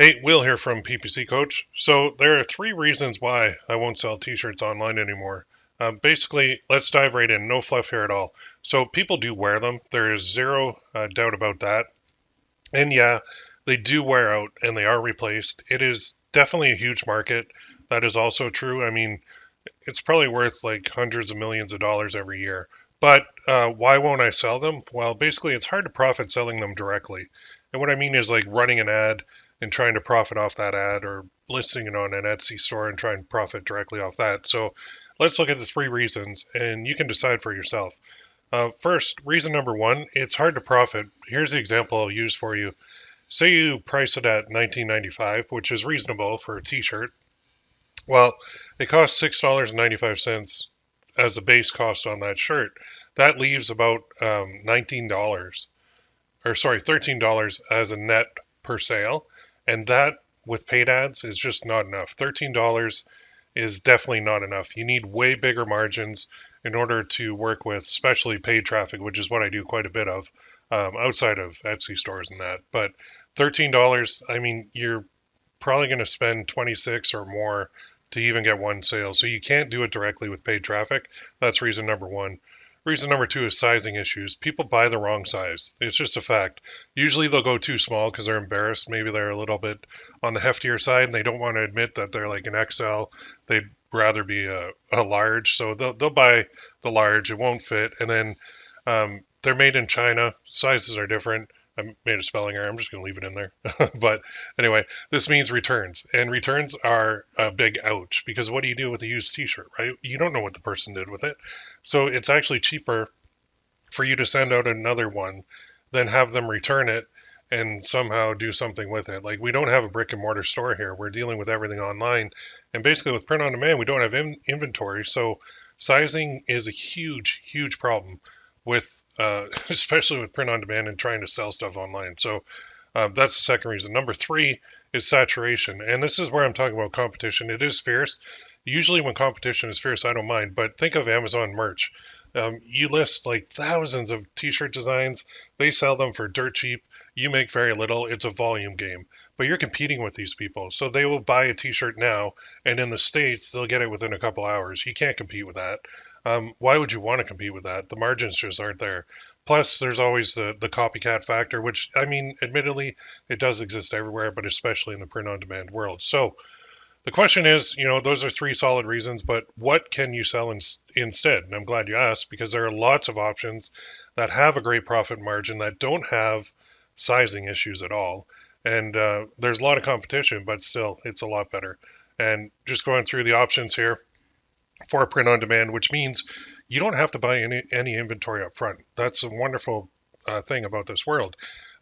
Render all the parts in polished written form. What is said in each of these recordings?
Hey, Will here from PPC Coach. So there are three reasons why I won't sell t-shirts online anymore. Basically, let's dive right in. No fluff here at all. So people do wear them. There is zero doubt about that. And yeah, they do wear out and they are replaced. It is definitely a huge market. That is also true. I mean, it's probably worth like hundreds of millions of dollars every year. But why won't I sell them? Well, basically, it's hard to profit selling them directly. And what I mean is like running an ad and trying to profit off that ad, or listing it on an Etsy store and try and profit directly off that. So let's look at the three reasons and you can decide for yourself. First, reason number one, it's hard to profit. Here's the example I'll use for you. Say you price it at $19.95, which is reasonable for a t-shirt. Well, it costs $6.95 as a base cost on that shirt. That leaves about $19, or sorry, $13 as a net per sale. And that with paid ads is just not enough. $13 is definitely not enough. You need way bigger margins in order to work with, especially paid traffic, which is what I do quite a bit of outside of Etsy stores and that. But $13, I mean, you're probably going to spend 26 or more to even get one sale. So you can't do it directly with paid traffic. That's reason number one. Reason number two is sizing issues. People buy the wrong size. It's just a fact. Usually they'll go too small because they're embarrassed. Maybe they're a little bit on the heftier side and they don't want to admit that they're like an XL. They'd rather be a large. So they'll buy the large. It won't fit. And then they're made in China. Sizes are different. I made a spelling error. I'm just going to leave it in there. But anyway, this means returns. And returns are a big ouch because what do you do with a used t-shirt, right? You don't know what the person did with it. So it's actually cheaper for you to send out another one than have them return it and somehow do something with it. Like we don't have a brick and mortar store here. We're dealing with everything online. And basically with print on demand, we don't have inventory. So sizing is a huge, huge problem with especially with print on demand and trying to sell stuff online. So that's the second reason. Number three is saturation. And this is where I'm talking about competition. It is fierce. Usually when competition is fierce, I don't mind. But think of Amazon merch. You list like thousands of t-shirt designs. They sell them for dirt cheap. You make very little. It's a volume game. But you're competing with these people. So they will buy a t-shirt now, and in the States, they'll get it within a couple hours. You can't compete with that. Why would you want to compete with that? The margins just aren't there. Plus, there's always the copycat factor, which, I mean, admittedly, it does exist everywhere, but especially in the print-on-demand world. So the question is, those are three solid reasons, but what can you sell instead? And I'm glad you asked because there are lots of options that have a great profit margin that don't have sizing issues at all. And there's a lot of competition, but still, it's a lot better. And just going through the options here for print on demand, which means you don't have to buy any inventory up front. That's a wonderful thing about this world.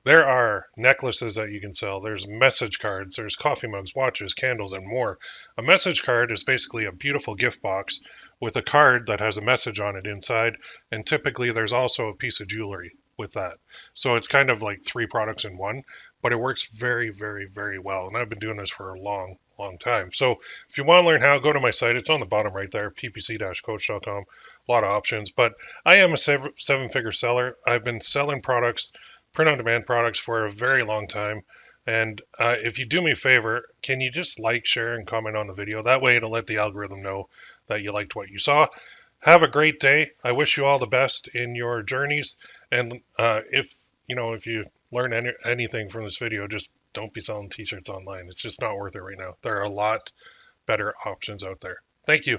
There are necklaces that you can sell. There's message cards, there's coffee mugs, watches, candles, and more. A message card is basically a beautiful gift box with a card that has a message on it inside. And typically there's also a piece of jewelry with that. So it's kind of like three products in one, but it works very, very, very well. And I've been doing this for a long, long time. So if you want to learn how, go to my site. It's on the bottom right there, ppc-coach.com. A lot of options, but I am a seven-figure seller. I've been selling products, print-on-demand products for a very long time. And if you do me a favor, can you just like, share, and comment on the video? That way it'll let the algorithm know that you liked what you saw. Have a great day. I wish you all the best in your journeys. And if you learn anything from this video, just don't be selling t-shirts online. It's just not worth it right now. There are a lot better options out there. Thank you.